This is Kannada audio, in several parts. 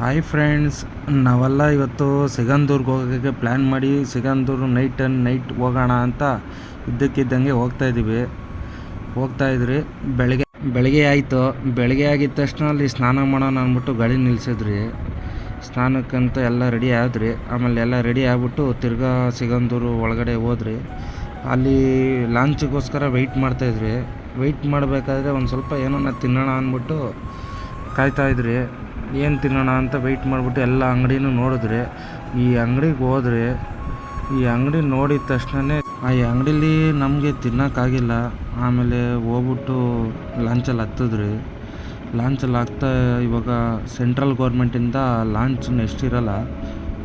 ಹಾಯ್ ಫ್ರೆಂಡ್ಸ್, ನಾವೆಲ್ಲ ಇವತ್ತು ಸಿಗಂದೂರ್ಗೆ ಹೋಗೋಕ್ಕೆ ಪ್ಲ್ಯಾನ್ ಮಾಡಿ ಸಿಗಂದೂರು ನೈಟ್ ಹೋಗೋಣ ಅಂತ ಇದ್ದಕ್ಕಿದ್ದಂಗೆ ಹೋಗ್ತಾಯಿದ್ರಿ. ಬೆಳಗ್ಗೆ ಆಯಿತು. ಬೆಳಗ್ಗೆ ಆಗಿದ ತಕ್ಷಣ ಅಲ್ಲಿ ಸ್ನಾನ ಮಾಡೋಣ ಅಂದ್ಬಿಟ್ಟು ಗಾಡಿ ನಿಲ್ಲಿಸಿದ್ರಿ. ಸ್ನಾನಕ್ಕಂತ ಎಲ್ಲ ರೆಡಿ ಆದ್ರಿ. ಆಮೇಲೆ ಎಲ್ಲ ರೆಡಿ ಆಗ್ಬಿಟ್ಟು ತಿರ್ಗಾ ಸಿಗಂದೂರು ಒಳಗಡೆ ಹೋದ್ರಿ. ಅಲ್ಲಿ ಲಾಂಚಿಗೋಸ್ಕರ ವೆಯ್ಟ್ ಮಾಡ್ತಾಯಿದ್ರಿ. ವೆಯ್ಟ್ ಮಾಡಬೇಕಾದ್ರೆ ಒಂದು ಸ್ವಲ್ಪ ಏನೋ ತಿನ್ನೋಣ ಅಂದ್ಬಿಟ್ಟು ಕಾಯ್ತಾಯಿದ್ರಿ. ಏನು ತಿನ್ನೋಣ ಅಂತ ವೆಯ್ಟ್ ಮಾಡಿಬಿಟ್ಟು ಎಲ್ಲ ಅಂಗಡಿನೂ ನೋಡಿದ್ರಿ. ಈ ಅಂಗಡಿಗೆ ಹೋದ್ರಿ. ಈ ಅಂಗಡಿ ನೋಡಿದ ತಕ್ಷಣವೇ ಈ ಅಂಗಡೀಲಿ ನಮಗೆ ತಿನ್ನೋಕ್ಕಾಗಿಲ್ಲ. ಆಮೇಲೆ ಹೋಗ್ಬಿಟ್ಟು ಲಾಂಚಲ್ಲಿ ಹತ್ತಿದ್ರಿ. ಲಾಂಚಲ್ಲಿ ಆಗ್ತಾ ಇವಾಗ ಸೆಂಟ್ರಲ್ ಗೌರ್ಮೆಂಟಿಂದ ಲಾಂಚ್ ನೆಕ್ಸ್ಟ್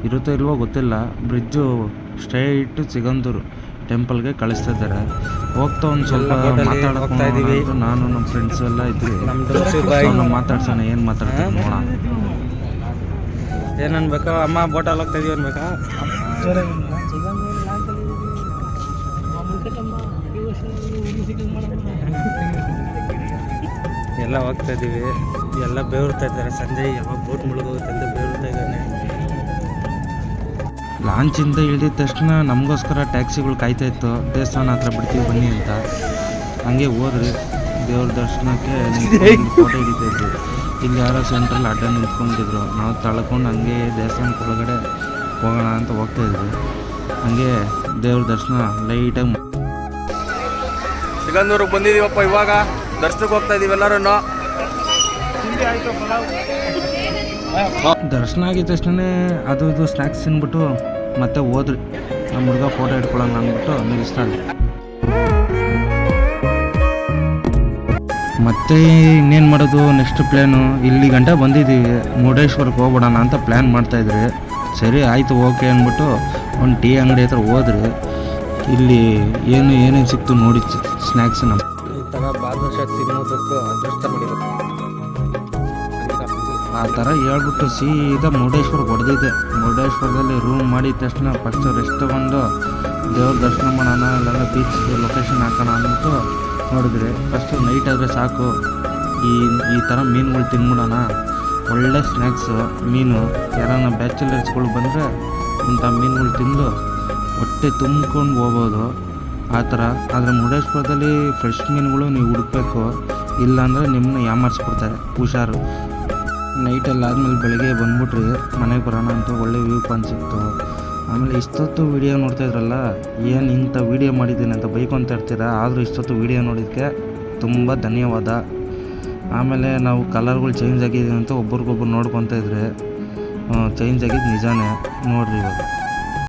ಇರುತ್ತೋ ಇಲ್ವೋ ಗೊತ್ತಿಲ್ಲ. ಬ್ರಿಡ್ಜು ಸ್ಟ್ರೈಟು ಸಿಗಂದೂರು ಟೆಂಪಲ್ಗೆ ಕಳಿಸ್ತಿದ್ದಾರೆ. ಹೋಗ್ತಾ ಒಂದು ಸ್ವಲ್ಪ ಮಾತಾಡ್ಕೊಂಡು ನಾನು ನಮ್ಮ ಫ್ರೆಂಡ್ಸ್ ಎಲ್ಲ ಇದ್ವಿ. ಮಾತಾಡ್ಸೋಣ, ಏನು ಮಾತಾಡ್ತೀವಿ ನೋಡೋಣ. ಏನು ಅನ್ಬೇಕು ಅಮ್ಮ ಬೋಟಲ್ಲಿ ಹೋಗ್ತಾ ಇದೀವಿ ಅನ್ಬೇಕಾ? ಎಲ್ಲ ಹೋಗ್ತಾ ಇದ್ದೀವಿ. ಎಲ್ಲ ಬೇವ್ರ್ತಾ ಇದ್ದಾರೆ. ಸಂಜಯ್ ಯಾವಾಗ ಬೋಟ್ ಮುಳುಗೋಗುತ್ತೆ ಅಂತ ಬೇವ್ರ್ತಾ ಇದ್ದಾನೆ. ಲಾಂಚಿಂದ ಇಳಿದ ತಕ್ಷಣ ನಮಗೋಸ್ಕರ ಟ್ಯಾಕ್ಸಿಗಳು ಕಾಯ್ತಾ ಇತ್ತು. ದೇವಸ್ಥಾನ ಹತ್ರ ಬಿಡ್ತೀವಿ ಬನ್ನಿ ಅಂತ. ಹಂಗೆ ಹೋದ್ರಿ. ದೇವ್ರ ದರ್ಶನಕ್ಕೆ ಫೋಟೋ ಹಿಡಿತಾ ಇದ್ವಿ. ಇಲ್ಲಿ ಯಾರೋ ಸೆಂಟ್ರಲ್ಲಿ ಅಡ್ಡ ನಿಂತ್ಕೊಂಡಿದ್ರು. ನಾವು ತಳ್ಕೊಂಡು ಹಂಗೆ ದೇವಸ್ಥಾನಕ್ಕೆ ಒಳಗಡೆ ಹೋಗೋಣ ಅಂತ ಹೋಗ್ತಾಯಿದ್ವಿ. ಹಂಗೆ ದೇವ್ರ ದರ್ಶನ ಲೈಟಾಗಿ ಸಿಗಂದೂರಿಗೆ ಬಂದಿದ್ದೀವಪ್ಪ. ಇವಾಗ ದರ್ಶನಕ್ಕೆ ಹೋಗ್ತಾ ಇದೀವಿ ಎಲ್ಲರೂ. ದರ್ಶನ ಆಗಿದ ತಕ್ಷಣ ಅದು ಇದು ಸ್ನ್ಯಾಕ್ಸ್ ತಿನ್ಬಿಟ್ಟು ಮತ್ತೆ ಹೋದ್ರಿ. ನಮ್ಮ ಹುಡುಗ ಫೋಟೋ ಇಟ್ಕೊಳ್ಳೋಣ ಅಂದ್ಬಿಟ್ಟು ನಿಲ್ಲಿಸ್ತಾನೆ. ಮತ್ತೆ ಇನ್ನೇನು ಮಾಡೋದು, ನೆಕ್ಸ್ಟ್ ಪ್ಲ್ಯಾನು ಇಲ್ಲಿ ಗಂಟ ಬಂದಿದ್ದೀವಿ. ಮುರುಡೇಶ್ವರಕ್ಕೆ ಹೋಗ್ಬಿಡೋಣ ಅಂತ ಪ್ಲ್ಯಾನ್ ಮಾಡ್ತಾಯಿದ್ರಿ. ಸರಿ ಆಯಿತು ಓಕೆ ಅಂದ್ಬಿಟ್ಟು ಒಂದು ಟೀ ಅಂಗಡಿ ಹತ್ರ ಹೋದ್ರಿ. ಇಲ್ಲಿ ಏನೇನು ಸಿಕ್ತು ನೋಡಿ ಸ್ನ್ಯಾಕ್ಸ್. ನಮ್ಮ ಈ ಥರ ಬಾದುಷ ತಿನ್ನೋದಕ್ಕೂ ಅದೃಷ್ಟ ಮಾಡಿರುತ್ತೆ. ಆ ಥರ ಹೇಳ್ಬಿಟ್ಟು ಸೀದಾ ಮುರುಡೇಶ್ವರಕ್ಕೆ ಹೊಡೆದಿದ್ದೆ. ಮುರುಡೇಶ್ವರದಲ್ಲಿ ರೂಮ್ ಮಾಡಿದ ತಕ್ಷಣ ಫಸ್ಟ್ ರೆಸ್ಟ್ ತೊಗೊಂಡು ದೇವ್ರ ದರ್ಶನ ಮಾಡೋಣ, ಇಲ್ಲಾಂದ್ರೆ ಬೀಚ್ ಲೊಕೇಶನ್ ಹಾಕೋಣ ಅಂದ್ಬಿಟ್ಟು ನೋಡಿದ್ರಿ. ಫಸ್ಟು ನೈಟ್ ಆದರೆ ಸಾಕು, ಈ ಥರ ಮೀನುಗಳು ತಿನ್ಬಿಡೋಣ. ಒಳ್ಳೆ ಸ್ನ್ಯಾಕ್ಸು ಮೀನು. ಯಾರನ್ನ ಬ್ಯಾಚುಲರ್ಸ್ಗಳು ಬಂದರೆ ಇಂಥ ಮೀನುಗಳು ತಿಂದು ಹೊಟ್ಟೆ ತುಂಬ್ಕೊಂಡು ಹೋಗ್ಬೋದು ಆ ಥರ. ಆದರೆ ಮುರುಡೇಶ್ವರದಲ್ಲಿ ಫ್ರೆಶ್ ಮೀನುಗಳು ನೀವು ಹುಡುಕಬೇಕು, ಇಲ್ಲಾಂದರೆ ನಿಮ್ಮನ್ನ ಯಾಮಾರಿಸ್ಬಿಡ್ತಾರೆ. ಹುಷಾರು. ನೈಟಲ್ಲಿ ಆದಮೇಲೆ ಬೆಳಗ್ಗೆ ಬಂದ್ಬಿಟ್ರಿ. ಮನೆಗೆ ಬರೋಣ ಅಂತ ಒಳ್ಳೆ ವ್ಯೂ ಪಾಯಿಂಟ್ ಸಿಕ್ತು. ಆಮೇಲೆ ಇಷ್ಟೊತ್ತು ವೀಡಿಯೋ ನೋಡ್ತಾಯಿದ್ರಲ್ಲ, ಏನು ಇಂಥ ವೀಡಿಯೋ ಮಾಡಿದ್ದೀನಿ ಅಂತ ಬೈಕೊಂತ ಇರ್ತೀರ. ಆದರೂ ಇಷ್ಟೊತ್ತು ವೀಡಿಯೋ ನೋಡಿದ್ದಕ್ಕೆ ತುಂಬ ಧನ್ಯವಾದ. ಆಮೇಲೆ ನಾವು ಕಲರ್ಗಳು ಚೇಂಜ್ ಆಗಿದ್ದೀವಿ ಅಂತ ಒಬ್ರಿಗೊಬ್ರು ನೋಡ್ಕೊತ ಇದ್ರಿ. ಚೇಂಜ್ ಆಗಿದ್ದು ನಿಜಾನೇ ನೋಡ್ರಿ ಇವಾಗ.